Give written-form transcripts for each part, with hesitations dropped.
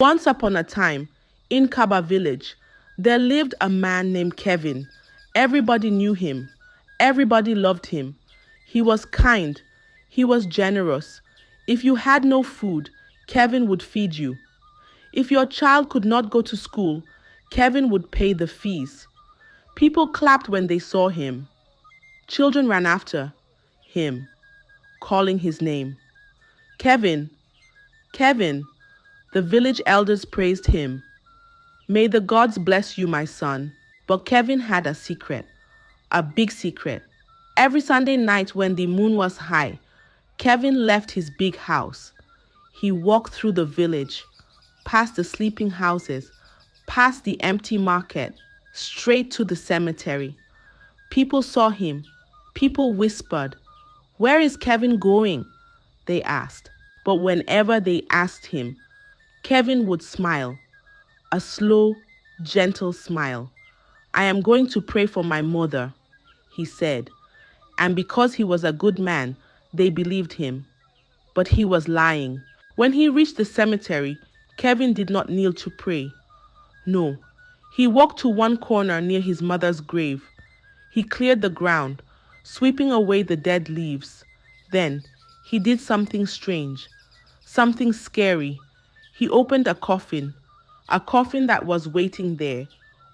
Once upon a time, in Kaba village, there lived a man named Kevin. Everybody knew him. Everybody loved him. He was kind. He was generous. If you had no food, Kevin would feed you. If your child could not go to school, Kevin would pay the fees. People clapped when they saw him. Children ran after him, calling his name. Kevin, Kevin, the village elders praised him. May the gods bless you, my son. But Kevin had a secret, a big secret. Every Sunday night when the moon was high, Kevin left his big house. He walked through the village, past the sleeping houses, past the empty market, straight to the cemetery. People saw him. People whispered, "Where is Kevin going?" they asked. But whenever they asked him, Kevin would smile, a slow, gentle smile. "I am going to pray for my mother," he said. And because he was a good man, they believed him. But he was lying. When he reached the cemetery, Kevin did not kneel to pray. No, he walked to one corner near his mother's grave. He cleared the ground, sweeping away the dead leaves. Then he did something strange, something scary. He opened a coffin that was waiting there,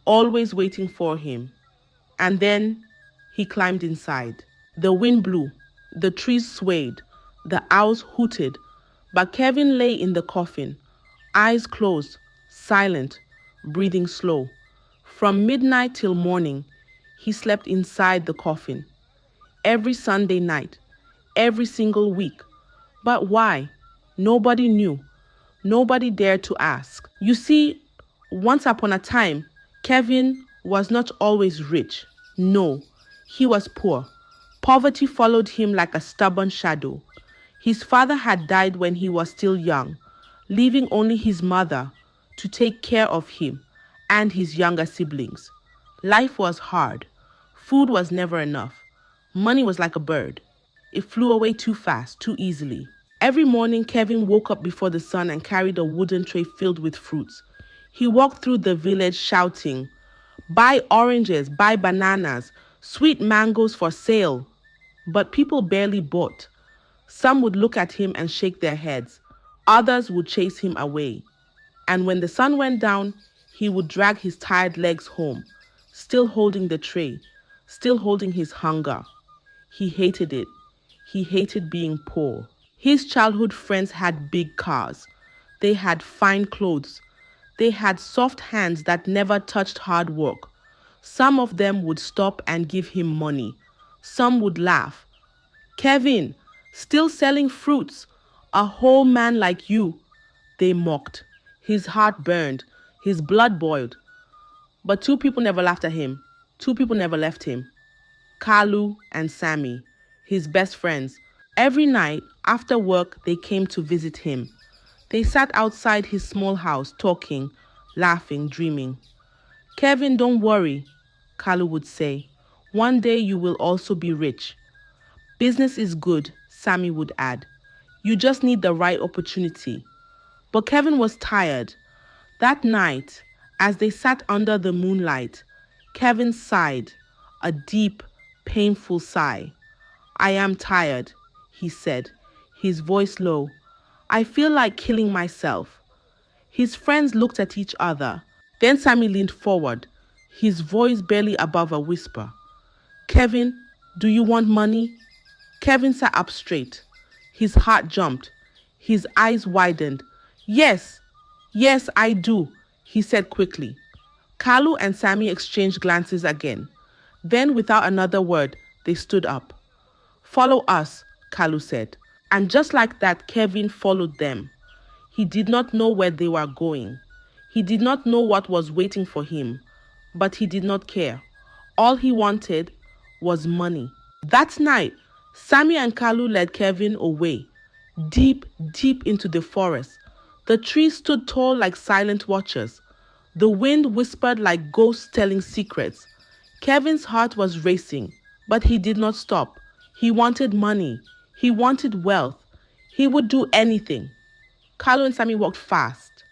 always waiting for him. And then he climbed inside. The wind blew, the trees swayed, the owls hooted, but Kevin lay in the coffin, eyes closed, silent, breathing slow. From midnight till morning, he slept inside the coffin. Every Sunday night, every single week. But why? Nobody knew. Nobody dared to ask. You see, once upon a time, Kevin was not always rich. No, he was poor. Poverty followed him like a stubborn shadow. His father had died when he was still young, leaving only his mother to take care of him and his younger siblings. Life was hard. Food was never enough. Money was like a bird. It flew away too fast, too easily. Every morning, Kevin woke up before the sun and carried a wooden tray filled with fruits. He walked through the village shouting, "Buy oranges, buy bananas, sweet mangoes for sale." But people barely bought. Some would look at him and shake their heads. Others would chase him away. And when the sun went down, he would drag his tired legs home, still holding the tray, still holding his hunger. He hated it. He hated being poor. His childhood friends had big cars. They had fine clothes. They had soft hands that never touched hard work. Some of them would stop and give him money. Some would laugh. "Kevin, still selling fruits? A whole man like you," they mocked. His heart burned. His blood boiled. But two people never laughed at him. Two people never left him. Kalu and Sammy, his best friends. Every night after work, they came to visit him. They sat outside his small house talking, laughing, dreaming. "Kevin, don't worry," Kalu would say. "One day you will also be rich." "Business is good," Sammy would add. "You just need the right opportunity." But Kevin was tired. That night, as they sat under the moonlight, Kevin sighed, a deep, painful sigh. "I am tired," he said, his voice low. "I feel like killing myself." His friends looked at each other. Then Sammy leaned forward, his voice barely above a whisper. "Kevin, do you want money?" Kevin sat up straight. His heart jumped. His eyes widened. "Yes, yes, I do," he said quickly. Kalu and Sammy exchanged glances again. Then, without another word, they stood up. "Follow us," Kalu said. And just like that, Kevin followed them. He did not know where they were going. He did not know what was waiting for him, but he did not care. All he wanted was money. That night, Sammy and Kalu led Kevin away, deep, deep into the forest. The trees stood tall like silent watchers. The wind whispered like ghosts telling secrets. Kevin's heart was racing, but he did not stop. He wanted money. He wanted wealth. He would do anything. Kalu and Sammy walked fast.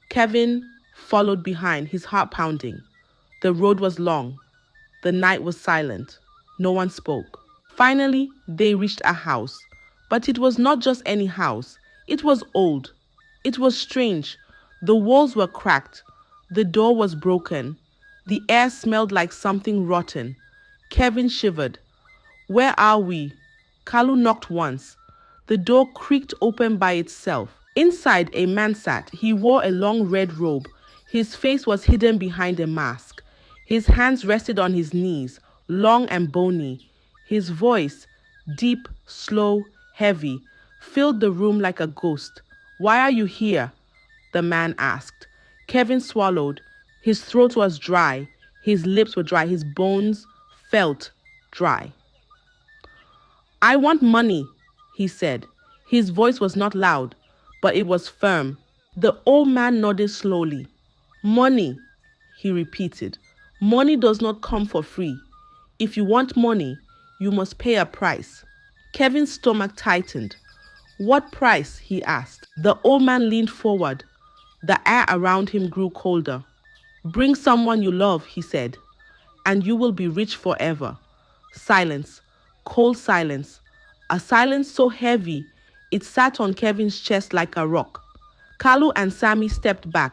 Kevin followed behind, his heart pounding. The road was long. The night was silent. No one spoke. Finally, they reached a house. But it was not just any house. It was old. It was strange. The walls were cracked. The door was broken. The air smelled like something rotten. Kevin shivered. Where are we? Kalu knocked once. The door creaked open by itself. Inside, a man sat. He wore a long red robe. His face was hidden behind a mask. His hands rested on his knees, long and bony. His voice, deep, slow, heavy, filled the room like a ghost. Why are you here? The man asked. Kevin swallowed. His throat was dry. His lips were dry. His bones felt dry. I want money, he said. His voice was not loud, but it was firm. The old man nodded slowly. Money, he repeated. Money does not come for free. If you want money, you must pay a price. Kevin's stomach tightened. What price? He asked. The old man leaned forward. The air around him grew colder. Bring someone you love, he said, and you will be rich forever. Silence, cold silence, a silence so heavy it sat on Kevin's chest like a rock. Kalu and Sammy stepped back.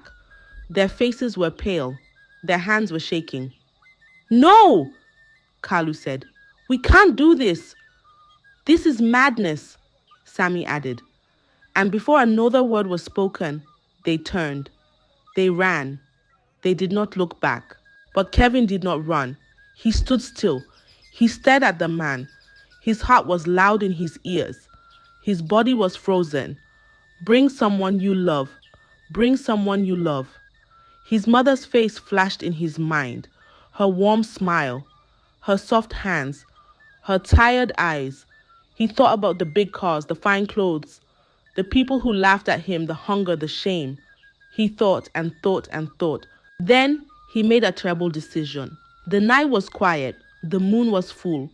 Their faces were pale. Their hands were shaking. No, Kalu said. We can't do this. This is madness, Sammy added. And before another word was spoken, they turned. They ran. They did not look back. But Kevin did not run. He stood still. He stared at the man. His heart was loud in his ears. His body was frozen. Bring someone you love. Bring someone you love. His mother's face flashed in his mind. Her warm smile. Her soft hands. Her tired eyes. He thought about the big cars, the fine clothes, the people who laughed at him, the hunger, the shame. He thought and thought and thought. Then he made a terrible decision. The night was quiet. The moon was full.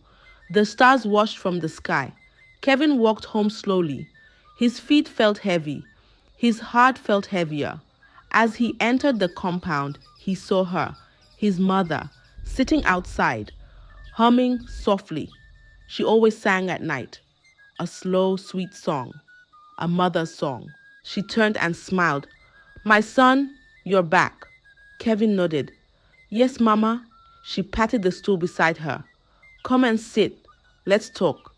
The stars washed from the sky. Kevin walked home slowly. His feet felt heavy. His heart felt heavier. As he entered the compound, he saw her, his mother, sitting outside, humming softly. She always sang at night. A slow, sweet song. A mother's song. She turned and smiled. My son, you're back. Kevin nodded. Yes, Mama. She patted the stool beside her. Come and sit. Let's talk.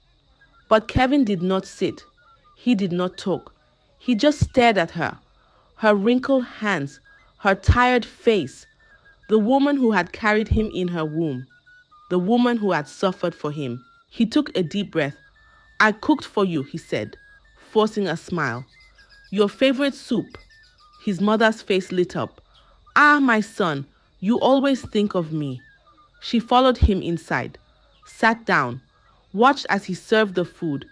But Kevin did not sit. He did not talk. He just stared at her. Her wrinkled hands, her tired face. The woman who had carried him in her womb. The woman who had suffered for him. He took a deep breath. I cooked for you, he said, forcing a smile. Your favorite soup. His mother's face lit up. Ah, my son, you always think of me. She followed him inside, sat down, watched as he served the food.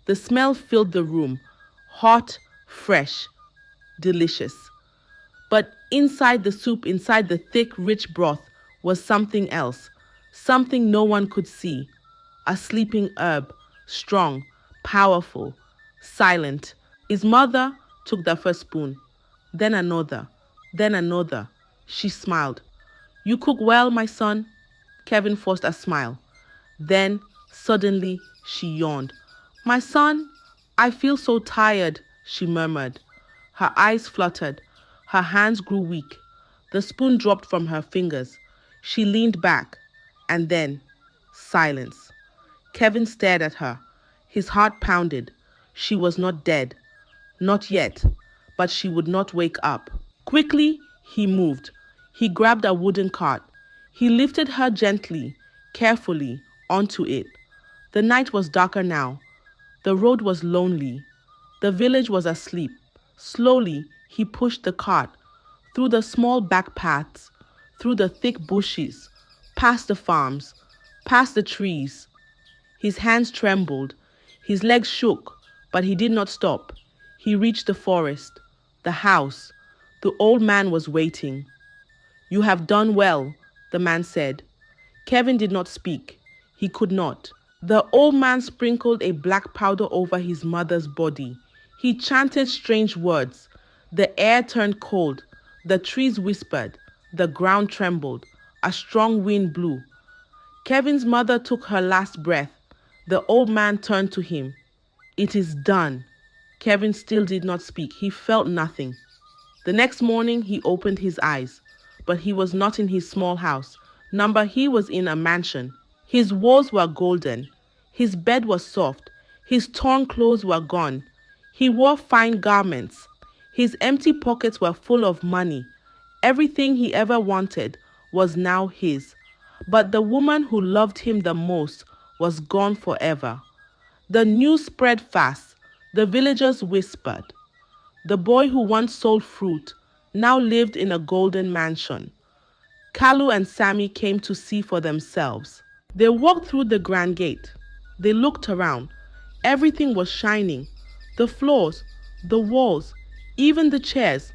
The smell filled the room, hot, fresh, delicious. But inside the soup, inside the thick, rich broth, was something else, something no one could see. A sleeping herb, strong, powerful, silent. His mother took the first spoon, then another, then another. She smiled. You cook well, my son? Kevin forced a smile. Then, suddenly, she yawned. My son, I feel so tired, she murmured. Her eyes fluttered. Her hands grew weak. The spoon dropped from her fingers. She leaned back, and then, silence. Kevin stared at her. His heart pounded. She was not dead. Not yet, but she would not wake up. Quickly, he moved. He grabbed a wooden cart. He lifted her gently, carefully, onto it. The night was darker now. The road was lonely. The village was asleep. Slowly, he pushed the cart through the small back paths, through the thick bushes, past the farms, past the trees. His hands trembled. His legs shook, but he did not stop. He reached the forest, the house. The old man was waiting. You have done well, the man said. Kevin did not speak. He could not. The old man sprinkled a black powder over his mother's body. He chanted strange words. The air turned cold. The trees whispered, the ground trembled, a strong wind blew. Kevin's mother took her last breath. The old man turned to him. It is done. Kevin still did not speak. He felt nothing. The next morning, he opened his eyes, but he was not in his small house. He was in a mansion. His walls were golden. His bed was soft. His torn clothes were gone. He wore fine garments. His empty pockets were full of money. Everything he ever wanted was now his. But the woman who loved him the most was gone forever. The news spread fast. The villagers whispered. The boy who once sold fruit now lived in a golden mansion. Kalu and Sammy came to see for themselves. They walked through the grand gate. They looked around. Everything was shining. The floors, the walls, even the chairs.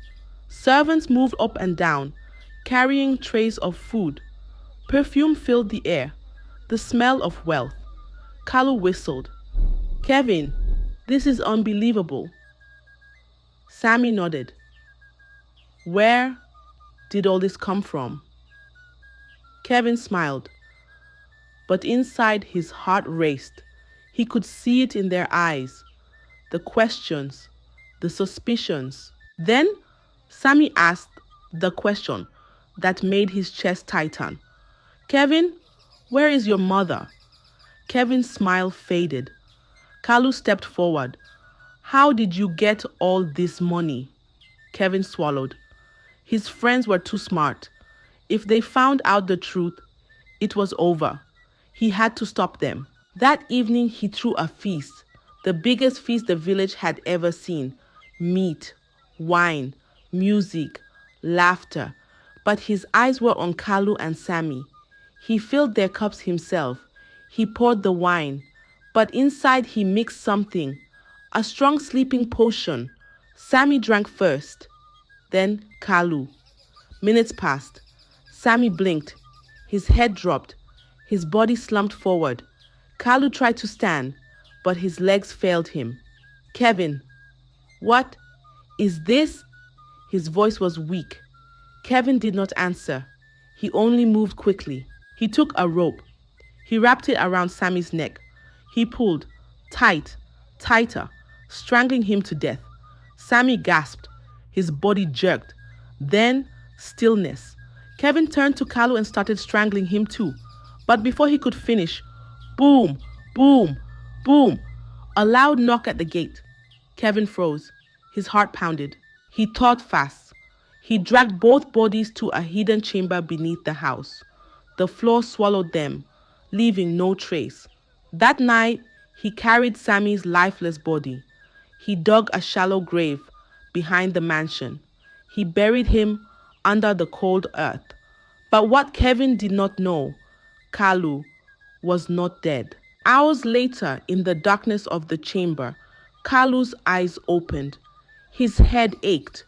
Servants moved up and down, carrying trays of food. Perfume filled the air, the smell of wealth. Kalu whistled. Kevin, this is unbelievable. Sammy nodded. Where did all this come from? Kevin smiled, but inside his heart raced. He could see it in their eyes, the questions, the suspicions. Then Sammy asked the question that made his chest tighten. Kevin, where is your mother? Kevin's smile faded. Kalu stepped forward. How did you get all this money? Kevin swallowed. His friends were too smart. If they found out the truth, it was over. He had to stop them. That evening he threw a feast, the biggest feast the village had ever seen. Meat, wine, music, laughter. But his eyes were on Kalu and Sammy. He filled their cups himself. He poured the wine, but inside he mixed something, a strong sleeping potion. Sammy drank first, then Kalu. Minutes passed. Sammy blinked. His head dropped. His body slumped forward. Kalu tried to stand, but his legs failed him. Kevin, what is this? His voice was weak. Kevin did not answer. He only moved quickly. He took a rope. He wrapped it around Sammy's neck. He pulled, tight, tighter, strangling him to death. Sammy gasped. His body jerked. Then, stillness. Kevin turned to Kalu and started strangling him too. But before he could finish, boom, boom, boom, a loud knock at the gate. Kevin froze. His heart pounded. He thought fast. He dragged both bodies to a hidden chamber beneath the house. The floor swallowed them, leaving no trace. That night, he carried Sammy's lifeless body. He dug a shallow grave behind the mansion. He buried him under the cold earth. But what Kevin did not know, Kalu was not dead. Hours later, in the darkness of the chamber, Kalu's eyes opened. His head ached.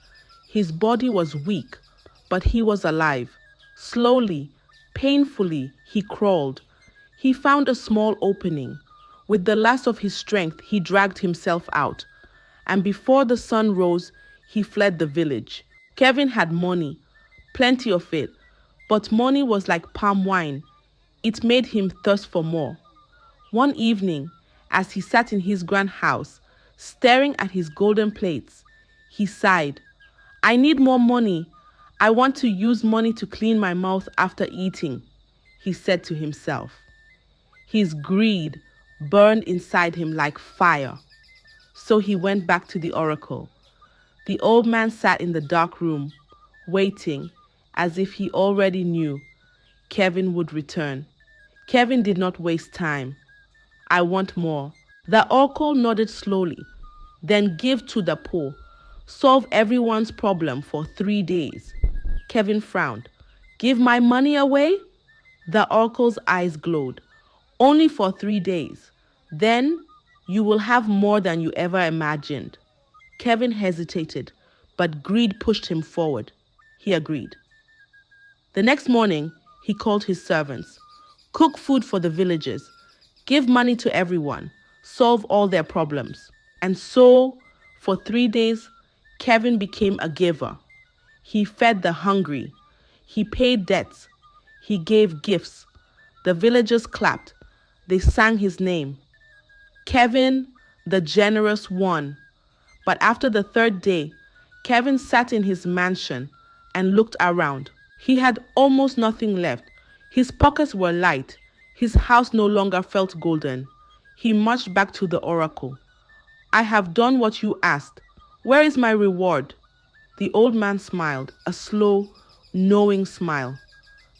His body was weak, but he was alive. Slowly, painfully, he crawled. He found a small opening. With the last of his strength, he dragged himself out. And before the sun rose, he fled the village. Kevin had money, plenty of it, but money was like palm wine. It made him thirst for more. One evening, as he sat in his grand house, staring at his golden plates, he sighed. I need more money. I want to use money to clean my mouth after eating, he said to himself. His greed burned inside him like fire. So he went back to the oracle. The old man sat in the dark room, waiting, as if he already knew Kevin would return. Kevin did not waste time. I want more. The oracle nodded slowly. Then give to the poor. Solve everyone's problem for 3 days. Kevin frowned. Give my money away? The oracle's eyes glowed. Only for 3 days. Then you will have more than you ever imagined. Kevin hesitated, but greed pushed him forward. He agreed. The next morning, he called his servants. Cook food for the villagers. Give money to everyone. Solve all their problems. And so, for 3 days, Kevin became a giver. He fed the hungry. He paid debts. He gave gifts. The villagers clapped. They sang his name. Kevin, the generous one. But after the third day, Kevin sat in his mansion and looked around. He had almost nothing left. His pockets were light. His house no longer felt golden. He marched back to the oracle. I have done what you asked. Where is my reward? The old man smiled, a slow, knowing smile.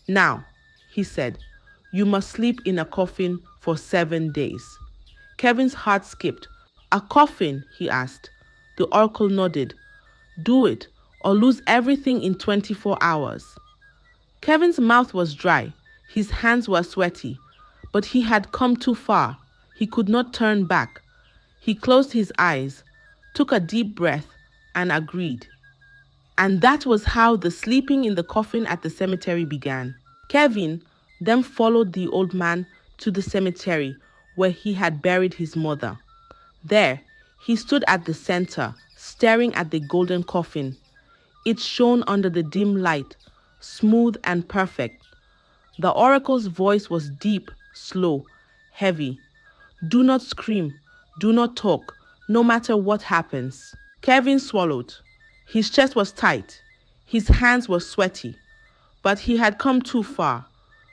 Now, he said, you must sleep in a coffin for 7 days. Kevin's heart skipped. A coffin, he asked. The oracle nodded. Do it, or lose everything in 24 hours. Kevin's mouth was dry. His hands were sweaty. But he had come too far. He could not turn back. He closed his eyes, took a deep breath, and agreed. And that was how the sleeping in the coffin at the cemetery began. Kevin then followed the old man to the cemetery where he had buried his mother. There, he stood at the center, staring at the golden coffin. It shone under the dim light, smooth and perfect. The oracle's voice was deep, slow, heavy. Do not scream, do not talk, no matter what happens. Kevin swallowed. His chest was tight. His hands were sweaty. But he had come too far.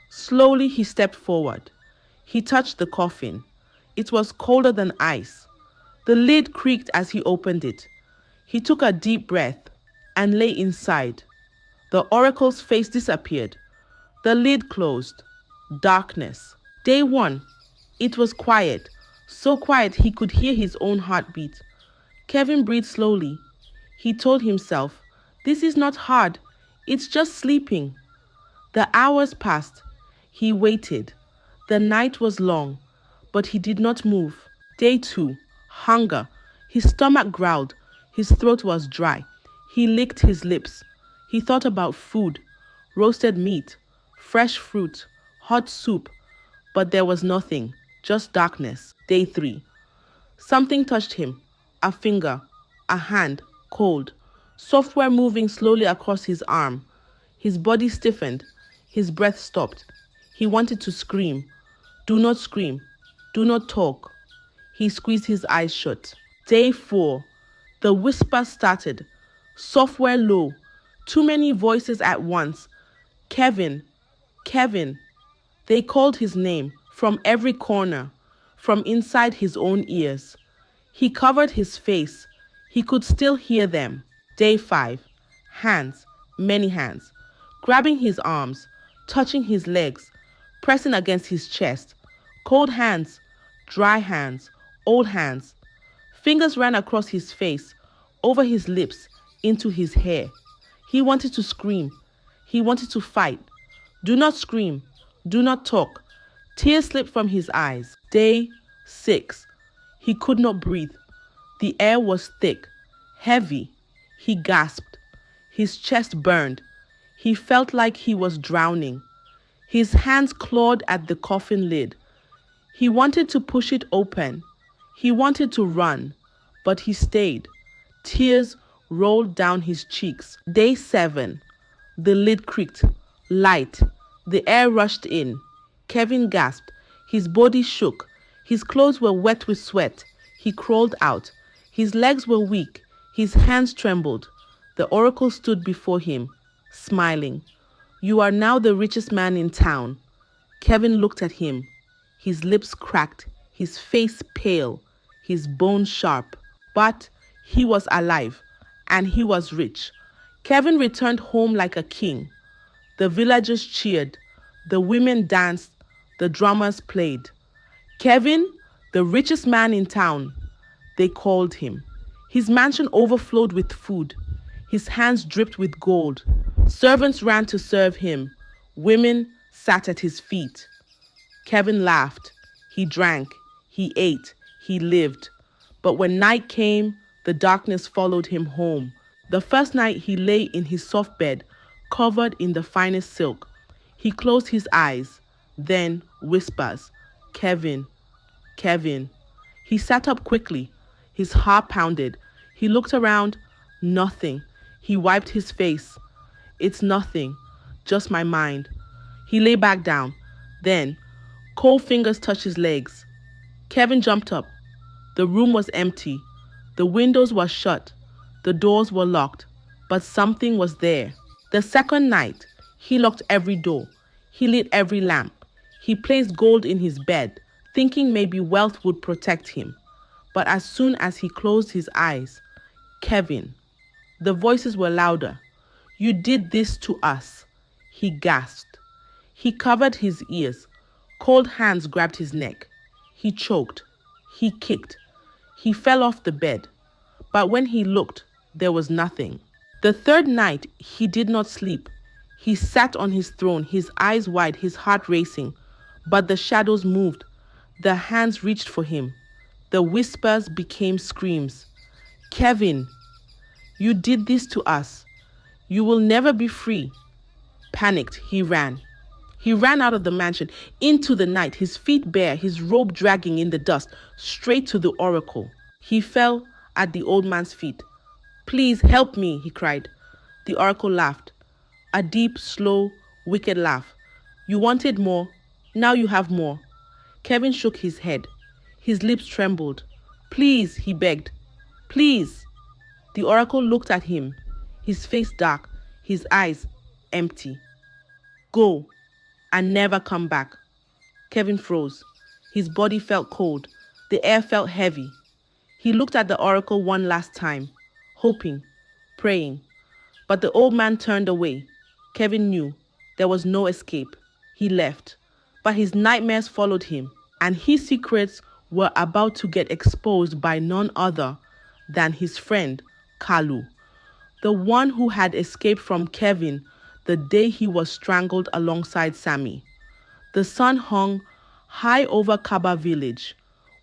Slowly he stepped forward. He touched the coffin. It was colder than ice. The lid creaked as he opened it. He took a deep breath and lay inside. The oracle's face disappeared. The lid closed. Darkness. Day 1. It was quiet. So quiet he could hear his own heartbeat. Kevin breathed slowly. He told himself, this is not hard. It's just sleeping. The hours passed. He waited. The night was long, but he did not move. Day 2. Hunger. His stomach growled. His throat was dry. He licked his lips. He thought about food, roasted meat, fresh fruit, hot soup, but there was nothing, just darkness. Day 3. Something touched him. A finger, a hand, cold. Software moving slowly across his arm. His body stiffened. His breath stopped. He wanted to scream. Do not scream. Do not talk. He squeezed his eyes shut. Day 4. The whisper started. Software low. Too many voices at once. Kevin. Kevin. They called his name from every corner, from inside his own ears. He covered his face. He could still hear them. Day 5. Hands. Many hands. Grabbing his arms, touching his legs, pressing against his chest. Cold hands, dry hands, old hands. Fingers ran across his face, over his lips, into his hair. He wanted to scream. He wanted to fight. Do not scream. Do not talk. Tears slipped from his eyes. Day 6. He could not breathe. The air was thick, heavy. He gasped. His chest burned. He felt like he was drowning. His hands clawed at the coffin lid. He wanted to push it open. He wanted to run, but he stayed. Tears rolled down his cheeks. Day 7. The lid creaked. Light. The air rushed in. Kevin gasped. His body shook. His clothes were wet with sweat. He crawled out. His legs were weak. His hands trembled. The oracle stood before him, smiling. You are now the richest man in town. Kevin looked at him. His lips cracked, his face pale, his bones sharp. But he was alive, and he was rich. Kevin returned home like a king. The villagers cheered. The women danced. The drummers played. Kevin, the richest man in town, they called him. His mansion overflowed with food. His hands dripped with gold. Servants ran to serve him. Women sat at his feet. Kevin laughed. He drank. He ate. He lived. But when night came, the darkness followed him home. The first night he lay in his soft bed, covered in the finest silk. He closed his eyes. Then whispers, Kevin, Kevin. He sat up quickly. His heart pounded. He looked around. Nothing. He wiped his face. It's nothing, just my mind. He lay back down. Then, cold fingers touched his legs. Kevin jumped up. The room was empty. The windows were shut. The doors were locked. But something was there. The second night, he locked every door. He lit every lamp. He placed gold in his bed, thinking maybe wealth would protect him. But as soon as he closed his eyes, Kevin, the voices were louder. You did this to us, he gasped. He covered his ears. Cold hands grabbed his neck. He choked. He kicked. He fell off the bed. But when he looked, there was nothing. The third night, he did not sleep. He sat on his throne, his eyes wide, his heart racing. But the shadows moved. The hands reached for him. The whispers became screams. Kevin, you did this to us. You will never be free. Panicked, he ran. He ran out of the mansion, into the night, his feet bare, his robe dragging in the dust, straight to the oracle. He fell at the old man's feet. Please help me, he cried. The oracle laughed. A deep, slow, wicked laugh. You wanted more. Now you have more. Kevin shook his head. His lips trembled. Please, he begged. Please. The oracle looked at him, his face dark, his eyes empty. Go and never come back. Kevin froze. His body felt cold. The air felt heavy. He looked at the oracle one last time, hoping, praying. But the old man turned away. Kevin knew there was no escape. He left. But his nightmares followed him, and his secrets were about to get exposed by none other than his friend, Kalu, the one who had escaped from Kevin the day he was strangled alongside Sammy. The sun hung high over Kaba village.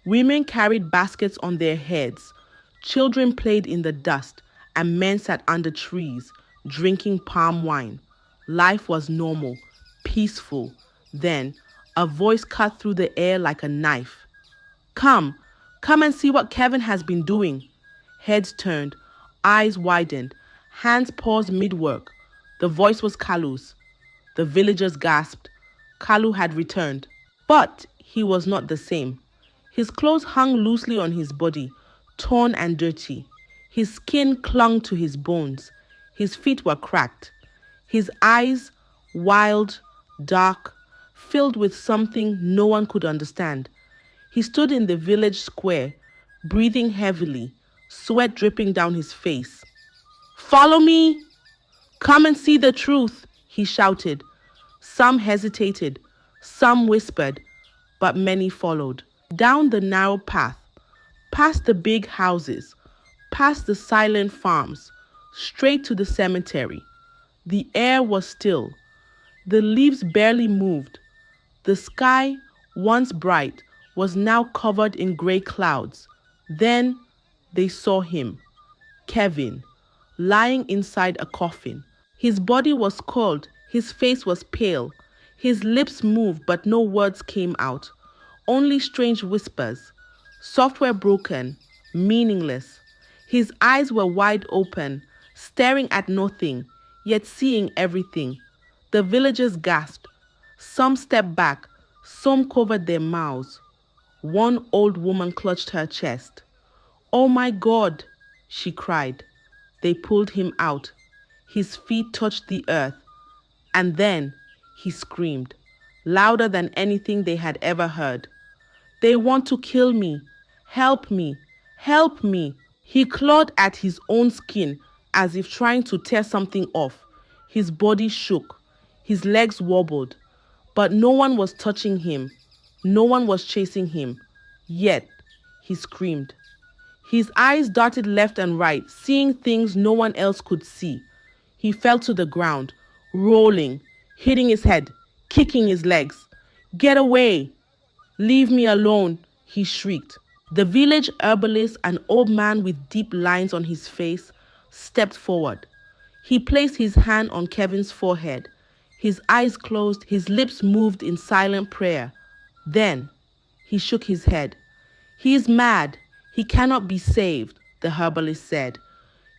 Women carried baskets on their heads. Children played in the dust, and men sat under trees, drinking palm wine. Life was normal, peaceful. Then, a voice cut through the air like a knife. Come and see what Kevin has been doing. Heads turned, eyes widened, hands paused mid-work. The voice was Kalu's. The villagers gasped. Kalu had returned. But he was not the same. His clothes hung loosely on his body, torn and dirty. His skin clung to his bones. His feet were cracked. His eyes, wild, dark, filled with something no one could understand. He stood in the village square, breathing heavily, sweat dripping down his face. Follow me! Come and see the truth, he shouted. Some hesitated, some whispered, but many followed. Down the narrow path, past the big houses, past the silent farms, straight to the cemetery. The air was still. The leaves barely moved. The sky, once bright, was now covered in gray clouds. Then they saw him, Kevin, lying inside a coffin. His body was cold, his face was pale. His lips moved, but no words came out. Only strange whispers, software broken, meaningless. His eyes were wide open, staring at nothing, yet seeing everything. The villagers gasped. Some stepped back, some covered their mouths. One old woman clutched her chest. Oh my God, she cried. They pulled him out. His feet touched the earth. And then he screamed, louder than anything they had ever heard. They want to kill me. Help me. Help me. He clawed at his own skin as if trying to tear something off. His body shook. His legs wobbled. But no one was touching him. No one was chasing him. Yet, he screamed. His eyes darted left and right, seeing things no one else could see. He fell to the ground, rolling, hitting his head, kicking his legs. Get away! Leave me alone, he shrieked. The village herbalist, an old man with deep lines on his face, stepped forward. He placed his hand on Kevin's forehead. His eyes closed, his lips moved in silent prayer. Then, he shook his head. He is mad. He cannot be saved, the herbalist said.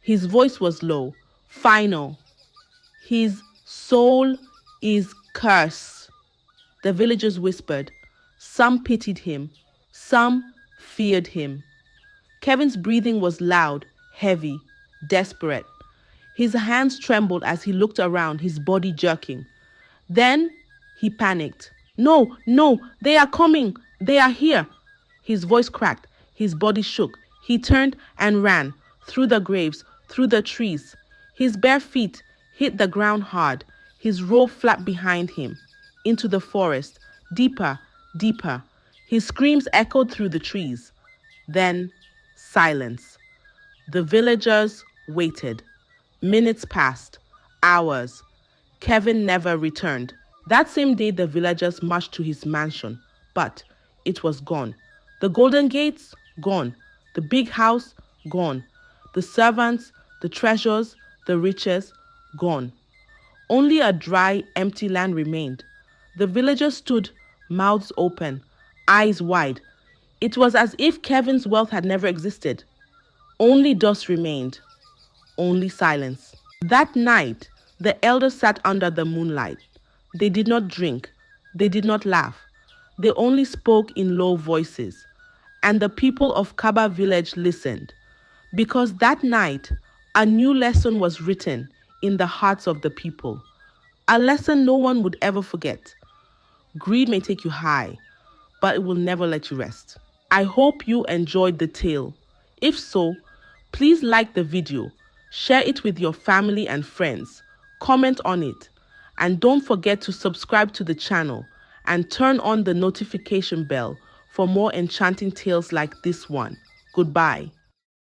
His voice was low, final. His soul is cursed, the villagers whispered. Some pitied him, some feared him. Kevin's breathing was loud, heavy, desperate. His hands trembled as he looked around, his body jerking. Then he panicked. No, no, they are coming. They are here. His voice cracked. His body shook. He turned and ran through the graves, through the trees. His bare feet hit the ground hard. His robe flapped behind him, into the forest, deeper, deeper. His screams echoed through the trees. Then silence. The villagers waited. Minutes passed. Hours. Kevin never returned. That same day, the villagers marched to his mansion, but it was gone. The golden gates, gone. The big house, gone. The servants, the treasures, the riches, gone. Only a dry, empty land remained. The villagers stood, mouths open, eyes wide. It was as if Kevin's wealth had never existed. Only dust remained. Only silence. That night, the elders sat under the moonlight. They did not drink. They did not laugh. They only spoke in low voices. And the people of Kaba village listened. Because that night, a new lesson was written in the hearts of the people. A lesson no one would ever forget. Greed may take you high, but it will never let you rest. I hope you enjoyed the tale. If so, please like the video, share it with your family and friends, comment on it, and don't forget to subscribe to the channel and turn on the notification bell for more enchanting tales like this one. Goodbye.